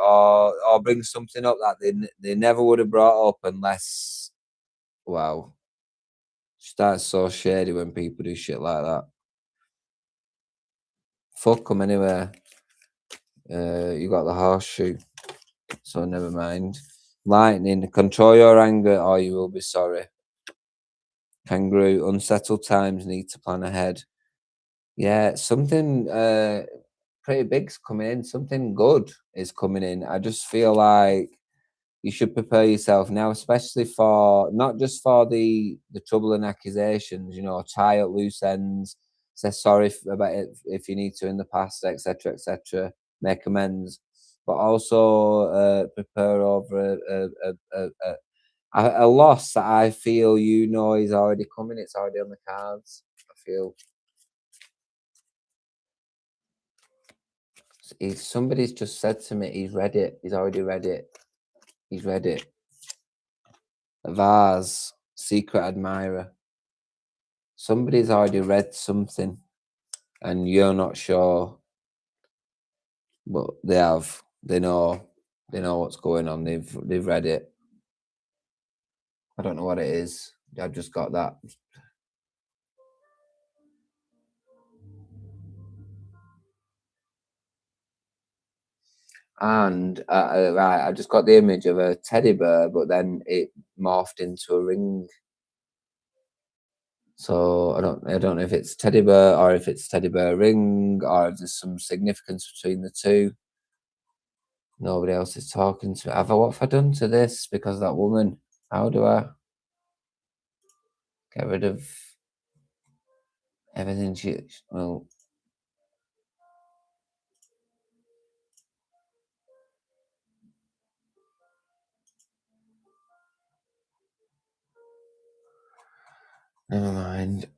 or bring something up that they never would have brought up unless. Wow, that's so shady when people do shit like that. Fuck them anyway. You got the horseshoe, so never mind. Lightning, control your anger or you will be sorry. Kangaroo, unsettled times, need to plan ahead. Yeah, something pretty big's coming in. Something good is coming in. I just feel like you should prepare yourself now, especially for not just for the trouble and accusations. You know, tie up loose ends, say sorry about it if you need to in the past, etc., etc. Make amends, but also prepare over a loss that I feel is already coming. It's already on the cards. I feel somebody's just said to me he's read it. He's already read it. He's read it. A vase, secret admirer. Somebody's already read something and you're not sure, but they have. They know. They know what's going on. They've read it. I don't know what it is. I've just got that. And right, I just got the image of a teddy bear, but then it morphed into a ring. So I don't know if it's teddy bear or if it's teddy bear ring or if there's some significance between the two. Nobody else is talking to me. What have I done to this because of that woman? How do I get rid of everything well, never mind.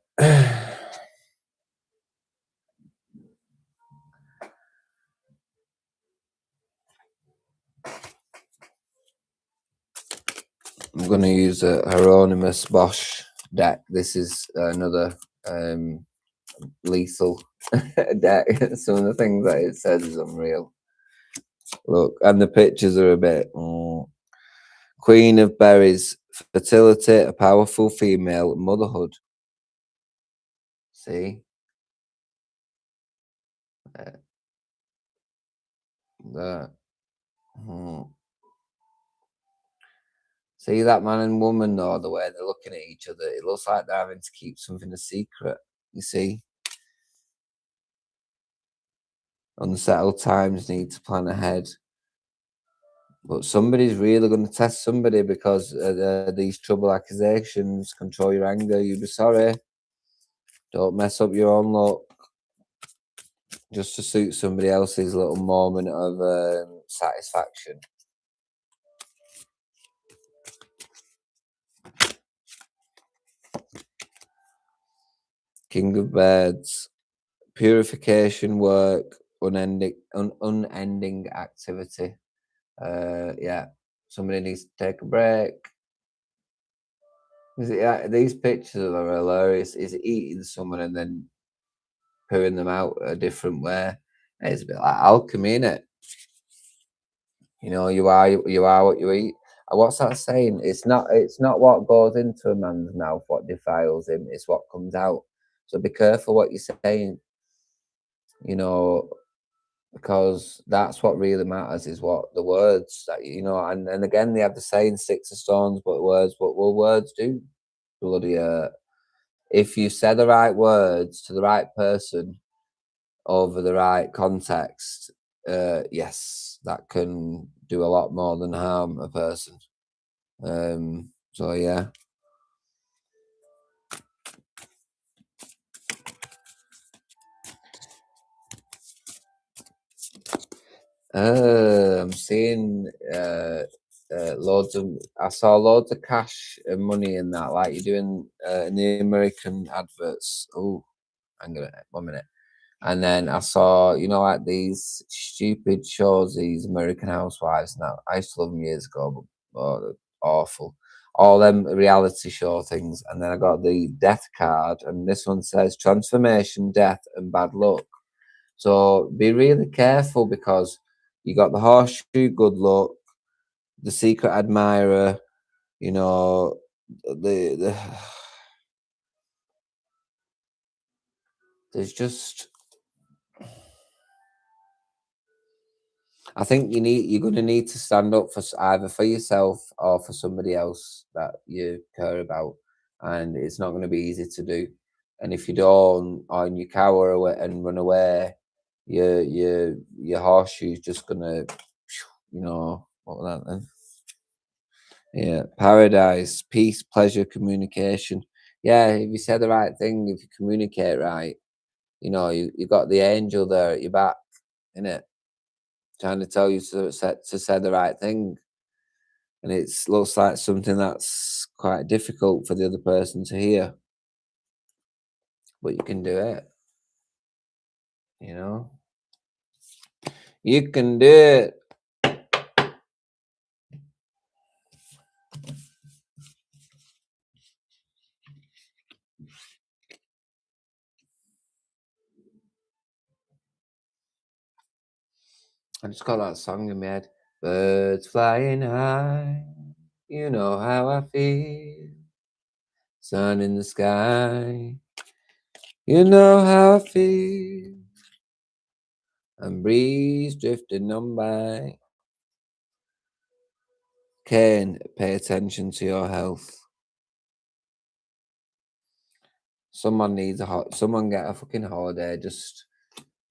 I'm going to use a Hieronymus Bosch deck. This is another lethal deck. Some of the things that it says is unreal. Look, and the pictures are a bit. Queen of Berries, fertility, a powerful female, motherhood. See? That. See that man and woman, though, the way they're looking at each other, it looks like they're having to keep something a secret. You see? Unsettled times need to plan ahead. But somebody's really going to test somebody because these trouble accusations. Control your anger. You'll be sorry. Don't mess up your own luck just to suit somebody else's little moment of satisfaction. King of Birds. Purification work. Unending activity. Yeah. Somebody needs to take a break. These pictures are hilarious. Is eating someone and then pooing them out a different way. It's a bit like alchemy, innit? You know, you are what you eat. And what's that saying? It's not what goes into a man's mouth what defiles him. It's what comes out. So be careful what you're saying. You know, because that's what really matters is what the words that and again they have the saying sticks of stones but words do bloody if you say the right words to the right person over the right context, yes, that can do a lot more than harm a person. So yeah. I'm seeing loads of. I saw loads of cash and money in that, like you're doing in the American adverts. Oh, hang on 1 minute. And then I saw, like these stupid shows, these American Housewives. Now I used to love them years ago, but they're awful. All them reality show things. And then I got the death card, and this one says transformation, death, and bad luck. So be really careful because you got the horseshoe, good luck, the secret admirer, you know, the there's just I think you're going to need to stand up for either for yourself or for somebody else that you care about, and it's not going to be easy to do. And if you don't, or you cower away and run away, your horseshoe's just gonna, what was that then? Yeah, paradise, peace, pleasure, communication. Yeah, if you say the right thing, if you communicate right, you got the angel there at your back, innit? Trying to tell you to say the right thing. And it looks like something that's quite difficult for the other person to hear, but you can do it, you know? You can do it. I just got that song in my head. Birds flying high, you know how I feel. Sun in the sky, you know how I feel. And breeze drifting on by. Kane, pay attention to your health. Someone needs someone get a fucking holiday. Just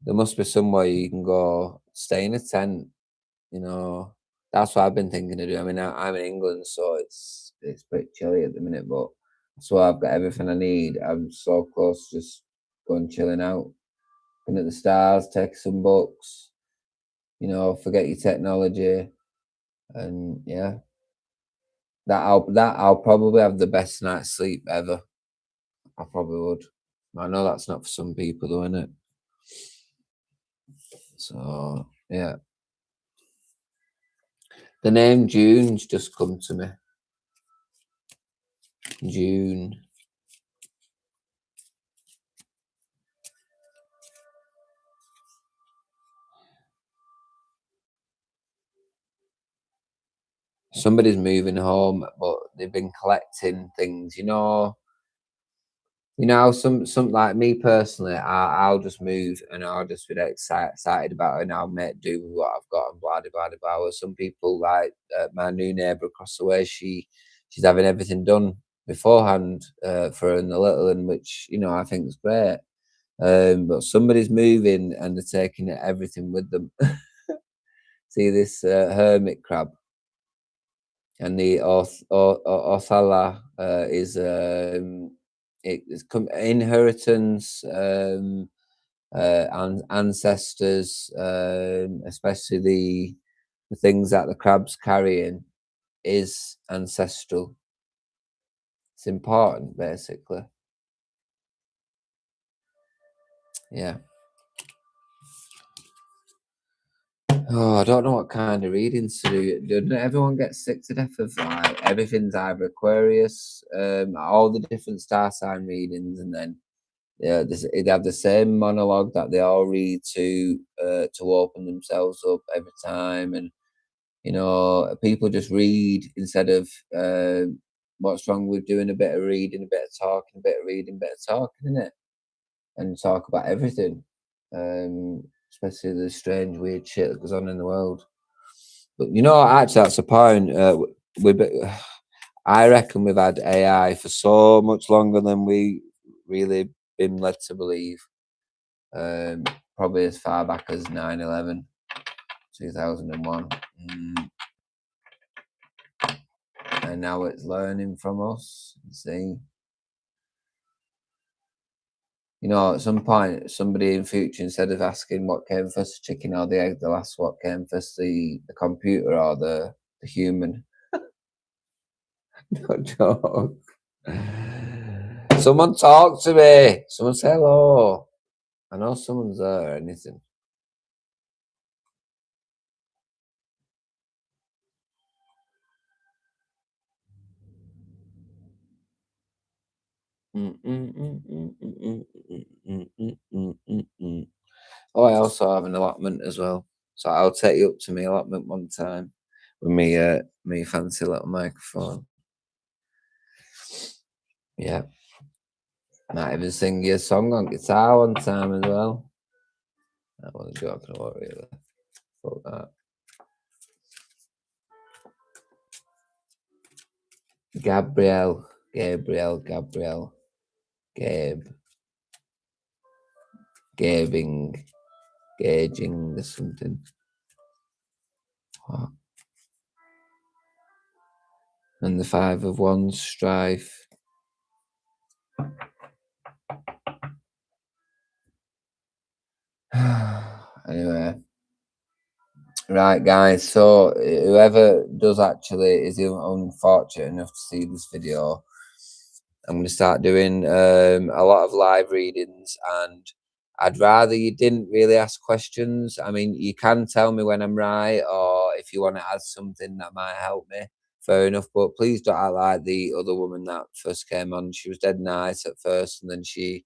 there must be somewhere you can go, stay in a tent. That's what I've been thinking of doing. I mean, I'm in England, so it's pretty chilly at the minute, but so I've got everything I need. I'm so close to just going chilling out, looking at the stars, take some books. Forget your technology, and yeah, I'll probably have the best night's sleep ever. I probably would. I know that's not for some people, though, innit? So yeah, the name June's just come to me. June. Somebody's moving home, but they've been collecting things. Some like me personally, I'll just move and I'll just be excited about it, and I'll make do with what I've got and blah blah blah blah. Whereas some people like my new neighbour across the way, she's having everything done beforehand for her and the little, and which I think is great. But somebody's moving and they're taking everything with them. See this hermit crab. And the Othala is it's inheritance, and ancestors, especially the things that the crab's carrying is ancestral. It's important, basically. Yeah. Oh, I don't know what kind of readings to do. Doesn't everyone get sick to death of like everything's either Aquarius, all the different star sign readings, and then they have the same monologue that they all read to open themselves up every time, and people just read instead of what's wrong with doing a bit of reading, a bit of talking, a bit of reading, a bit of talking, innit? And talk about everything, especially the strange, weird shit that goes on in the world. But actually, that's a point. I reckon we've had AI for so much longer than we really been led to believe. Probably as far back as 9/11, 2001. And now it's learning from us. See, You know, at some point, somebody in future, instead of asking what came first, the chicken or the egg, they'll ask what came first, the computer or the human. No joke. Someone talk to me. Someone say hello. I know someone's there or anything. Oh, I also have an allotment as well. So I'll take you up to my allotment one time with me fancy little microphone. Yeah. Might even sing you a song on guitar one time as well. That was a joke, not really. Fuck that. Gabrielle, Gabrielle, Gabe, Gabing, Gauging or something. What? And the Five of Wands, Strife. Anyway, right, guys. So whoever does actually is unfortunate enough to see this video, I'm going to start doing a lot of live readings, and I'd rather you didn't really ask questions. I mean, you can tell me when I'm right, or if you want to add something that might help me, fair enough. But please don't act like the other woman that first came on. She was dead nice at first, and then she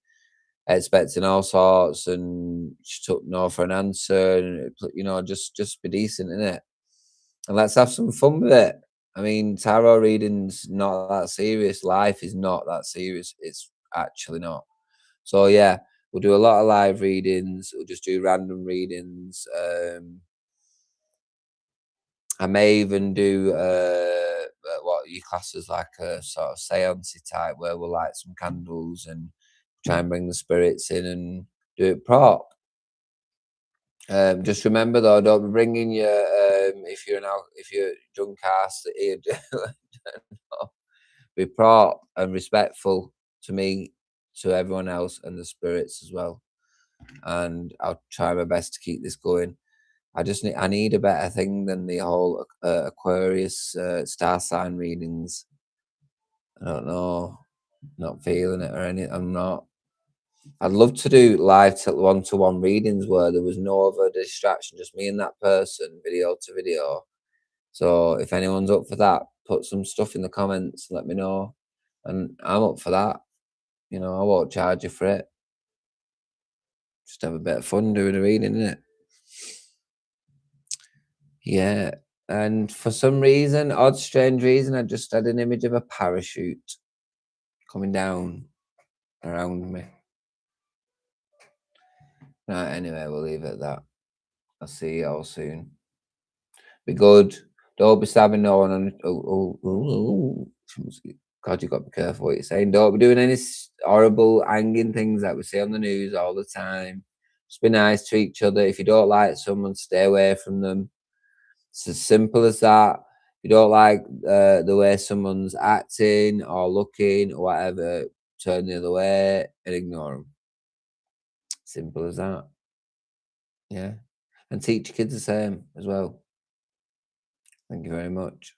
expecting all sorts, and she took no for an answer. And you know, just be decent in it, and let's have some fun with it. I mean, tarot reading's not that serious. Life is not that serious. It's actually not. So yeah, we'll do a lot of live readings. We'll just do random readings. I may even do what you class as like a sort of seance type, where we'll light some candles and try and bring the spirits in and do it prop. Just remember though, don't be bringing your if you're drunk ass here. Be prop and respectful to me, to everyone else, and the spirits as well. And I'll try my best to keep this going. I need a better thing than the whole Aquarius star sign readings. I don't know, not feeling it or anything. I'm not. I'd love to do live one-to-one readings where there was no other distraction, just me and that person, video to video. So if anyone's up for that, put some stuff in the comments and let me know. And I'm up for that. You know, I won't charge you for it. Just have a bit of fun doing a reading, innit? Yeah. And for some reason, odd, strange reason, I just had an image of a parachute coming down around me. Right, anyway, we'll leave it at that. I'll see you all soon. Be good. Don't be stabbing no one on. God, you got to be careful what you're saying. Don't be doing any horrible, hanging things that we see on the news all the time. Just be nice to each other. If you don't like someone, stay away from them. It's as simple as that. If you don't like the way someone's acting or looking or whatever, turn the other way and ignore them. Simple as that. Yeah. And teach your kids the same as well. Thank you very much.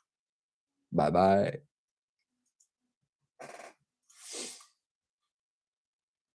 Bye bye.